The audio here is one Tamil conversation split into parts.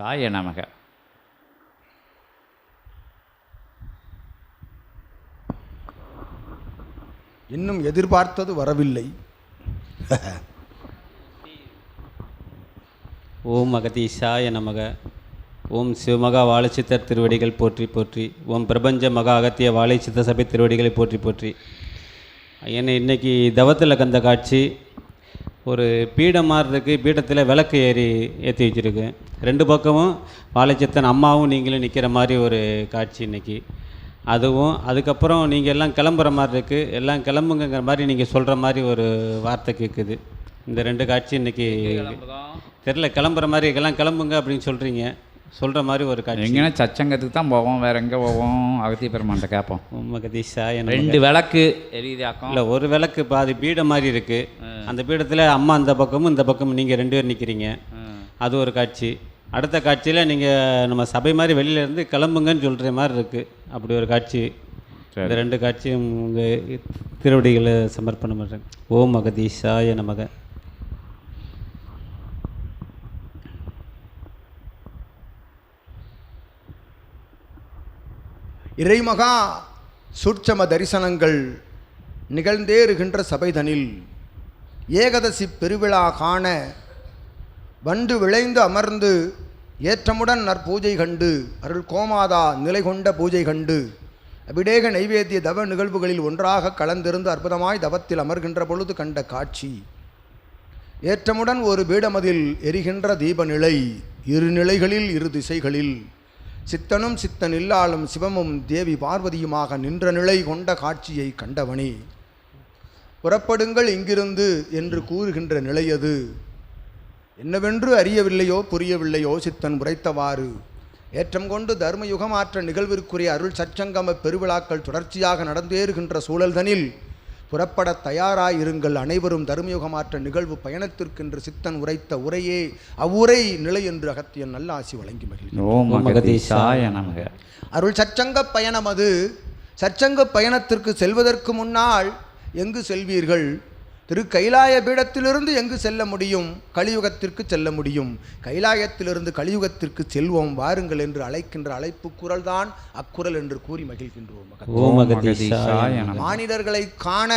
சாய நமக. இன்னும் எதிர்பார்த்தது வரவில்லை. ஓம் அகதீசாய நமக. ஓம் சிவமகா வாழைச்சித்தர் திருவடிகள் போற்றி போற்றி. ஓம் பிரபஞ்ச மகா அகத்திய வாழைச்சித்த சபை திருவடிகளை போற்றி போற்றி. என்னை இன்றைக்கி தவத்தில் கந்த காட்சி ஒரு பீடம் மாதிரி இருக்குது. பீடத்தில் விளக்கு ஏற்றி வச்சுருக்கு. ரெண்டு பக்கமும் வாழைச்சித்தன் அம்மாவும் நீங்களும் நிற்கிற மாதிரி ஒரு காட்சி இன்றைக்கி. அதுவும் அதுக்கப்புறம் நீங்கள் எல்லாம் கிளம்புற மாதிரி இருக்குது. எல்லாம் கிளம்புங்கிற மாதிரி நீங்கள் சொல்கிற மாதிரி ஒரு வார்த்தை கேட்குது. இந்த ரெண்டு காட்சி இன்றைக்கி தெரில. கிளம்புற மாதிரி எல்லாம் கிளம்புங்க அப்படின்னு சொல்கிற மாதிரி ஒரு காட்சி. எங்கன்னா சச்சங்கத்துக்கு தான் போவோம், வேறு எங்கே போவோம்? அகத்திய பெருமான்ட்ட கேட்போம். உம் அகதீசாய நமக. 2 விளக்கு எரியுதாக்கம். இல்லை, ஒரு விளக்கு பாதி பீடம் மாதிரி இருக்குது. அந்த பீடத்தில் அம்மா அந்த பக்கமும் இந்த பக்கமும் நீங்கள் 2 பேர் நிற்கிறீங்க. அது ஒரு காட்சி. அடுத்த காட்சியில் நீங்கள் நம்ம சபை மாதிரி வெளியில் இருந்து கிளம்புங்கன்னு சொல்கிற மாதிரி இருக்குது. அப்படி ஒரு காட்சி. இந்த 2 காட்சியும் உங்கள் திருவடிகளை சமர்ப்பணம் பண்ணுறேன். ஓம் அகதீசாய நமக. இறைமகா சூட்சம தரிசனங்கள் நிகழ்ந்தேறுகின்ற சபைதனில் ஏகதசி பெருவிழா காண வண்டு விளைந்து அமர்ந்து ஏற்றமுடன் நற்பூஜை கண்டு அருள் கோமாதா நிலை கொண்ட பூஜை கண்டு அபிடேக நைவேத்திய தவ நிகழ்வுகளில் ஒன்றாக கலந்திருந்து அற்புதமாய் தவத்தில் அமர்கின்ற பொழுது கண்ட காட்சி. ஏற்றமுடன் ஒரு பீடமதில் எரிகின்ற தீப நிலை, 2 நிலைகளில் 2 திசைகளில் சித்தனும் சித்தன் இல்லாலும் சிவமும் தேவி பார்வதியுமாக நின்ற நிலை கொண்ட காட்சியை கண்டவனே, புறப்படுங்கள் இங்கிருந்து என்று கூறுகின்ற நிலையது என்னவென்று அறியவில்லையோ புரியவில்லையோ சித்தன் உரைத்தவாறு ஏற்றம் கொண்டு தர்மயுகமாற்ற நிகழ்விற்குரிய அருள் சச்சங்கம பெருவிழாக்கள் தொடர்ச்சியாக நடந்தேறுகின்ற சூழல்தனில் புறப்பட தயாராயிருங்கள் அனைவரும் தர்மயுகமாற்ற நிகழ்வு பயணத்திற்கென்று சித்தன் உரைத்த உரையே அவ்வுரை நிலை என்று அகத்தியன் நல்ல ஆசி வழங்கி மகிழ்ச்சி. அருள் சச்சங்க பயணம் அது. சச்சங்க பயணத்திற்கு செல்வதற்கு முன்னால் எங்கு செல்வீர்கள்? திரு கைலாய பீடத்திலிருந்து எங்கு செல்ல முடியும்? கலியுகத்திற்கு செல்ல முடியும். கைலாயத்திலிருந்து கலியுகத்திற்கு செல்வோம் வாருங்கள் என்று அழைக்கின்ற அழைப்பு குரல் தான் அக்குரல் என்று கூறி மகிழ்கின்றோம். மானிடர்களை காண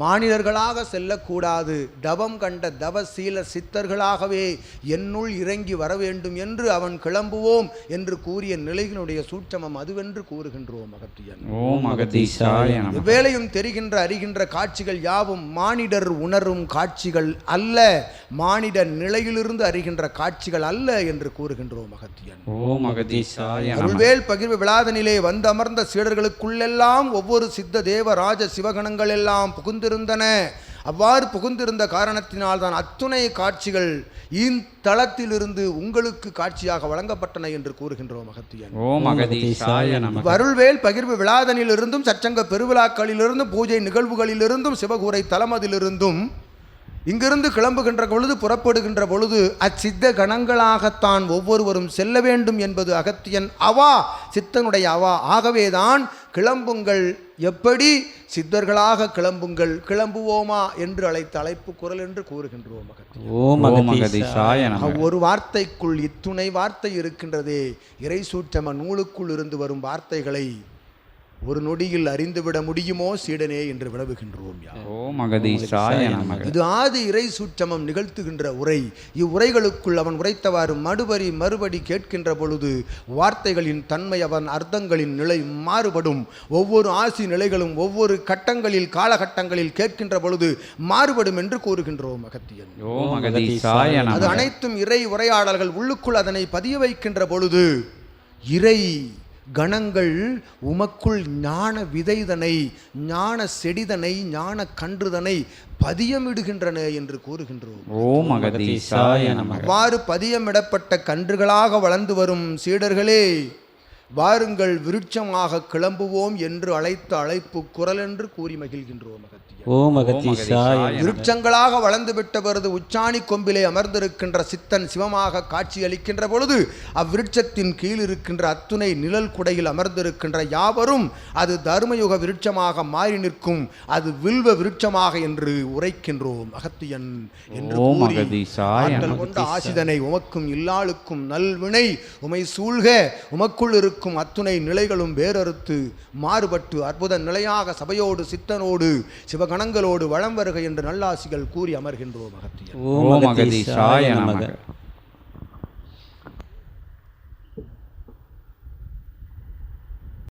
மானிடர்களாக செல்லக்கூடாது. தவம் கண்ட தவசீல சித்தர்களாகவே என்னுள் இறங்கி வர வேண்டும் என்று அவன் கிளம்புவோம் என்று கூறிய நிலையினுடைய சூட்சமம் அதுவென்று கூறுகின்றோம். அகத்தியன் வேலையும் தெரிகின்ற அறிகின்ற காட்சிகள் யாவும் மானிடர் உணரும் காட்சிகள் அல்ல, மானிட நிலையிலிருந்து அறிகின்ற காட்சிகள் அல்ல என்று கூறுகின்றோம். அகத்தியன் அருள்வேல் பகிர்வு விழாதனிலே வந்து அமர்ந்த சீடர்களுக்குள்ளெல்லாம் ஒவ்வொரு சித்த தேவ ராஜ சிவகணங்கள் எல்லாம் புகுந்திருந்தன. அவ்வாறு புகுந்திருந்த காரணத்தினால் தான் அத்துணை காட்சிகள் இத்தலத்திலிருந்து உங்களுக்கு காட்சியாக வழங்கப்பட்டன என்று கூறுகின்றோம். அகத்தியன் அருள்வேல் பகிர்வு விழாதனிலிருந்தும் சச்சங்க பெருவிழாக்களிலிருந்தும் பூஜை நிகழ்வுகளிலிருந்தும் சிவகூரை தலமதிலிருந்தும் இங்கிருந்து கிளம்புகின்ற பொழுது புறப்படுகின்ற பொழுது அச்சித்த கணங்களாகத்தான் ஒவ்வொருவரும் செல்ல வேண்டும் என்பது அகத்தியன் அவா, சித்தனுடைய அவா. ஆகவேதான் கிளம்புங்கள், எப்படி சித்தர்களாக கிளம்புங்கள், கிளம்புவோமா என்று அழைத்த அழைப்பு குரல் என்று கூறுகின்றோம். ஒரு வார்த்தைக்குள் இத்துணை வார்த்தை இருக்கின்றதே. இறை சூட்சம நூலுக்குள் இருந்து வரும் வார்த்தைகளை ஒரு நொடியில் அறிந்துவிட முடியுமோ சீடனே என்று விளவுகின்றோம். இது ஆதி இறை சூட்சமம் நிகழ்த்துகின்ற உரை. இவ்வுரைகளுக்குள் அவன் உரைத்தவாறு மறுபடி கேட்கின்ற பொழுது வார்த்தைகளின் தன்மை அவன் அர்த்தங்களின் நிலை மாறுபடும். ஒவ்வொரு ஆசி நிலைகளும் ஒவ்வொரு கட்டங்களில் காலகட்டங்களில் கேட்கின்ற பொழுது மாறுபடும் என்று கூறுகின்றோம். அகத்தியன் அது அனைத்தும் இறை உரையாடல்கள். உள்ளுக்குள் அதனை பதிய வைக்கின்ற பொழுது இறை கணங்கள் உமக்குள் ஞான விதைதனை, ஞான செடிதனை, ஞான கன்றுதனை பதியமிடுகின்றன என்று கூறுகின்றோம். அவ்வாறு பதியமிடப்பட்ட கன்றுகளாக வளர்ந்து வரும் சீடர்களே, வாருங்கள் விருட்சமாக கிளம்புவோம் என்று அழைத்த அழைப்பு குரல் என்று கூறி மகிழ்கின்றோம் அகத்தியர். ஓம் அகத்தீசாய நமக. விருட்சங்களாக வளர்ந்து விட்டவரது உச்சாணி கொம்பிலே அமர்ந்திருக்கின்ற சித்தன் சிவமாக காட்சி அளிக்கின்ற பொழுது அவ்விருட்சத்தின் கீழ் இருக்கின்ற அத்துணை நிழல் குடையில் அமர்ந்திருக்கின்ற யாவரும் அது தர்மயுக விருட்சமாக மாறி நிற்கும், அது வில்வ விருட்சமாக என்று உரைக்கின்றோம் அகத்தியன் என்று ஓம் கூறி அகதீசாய ஆற்றல் கொண்ட ஆசிதனை உமக்கும் இல்லாளுக்கும் நல்வினை உமை சூழ்க, உமக்குள் இருக்கும் அத்துணை நிலைகளும் வேறறுத்து மாறுபட்டு அற்புத நிலையாக சபையோடு சித்தனோடு சிவகணங்களோடு வளம் வருக என்று நல்லாசிகள் கூறி அமர்கின்றோம் அகத்தியர். ஓம் அகதீசாய நமக.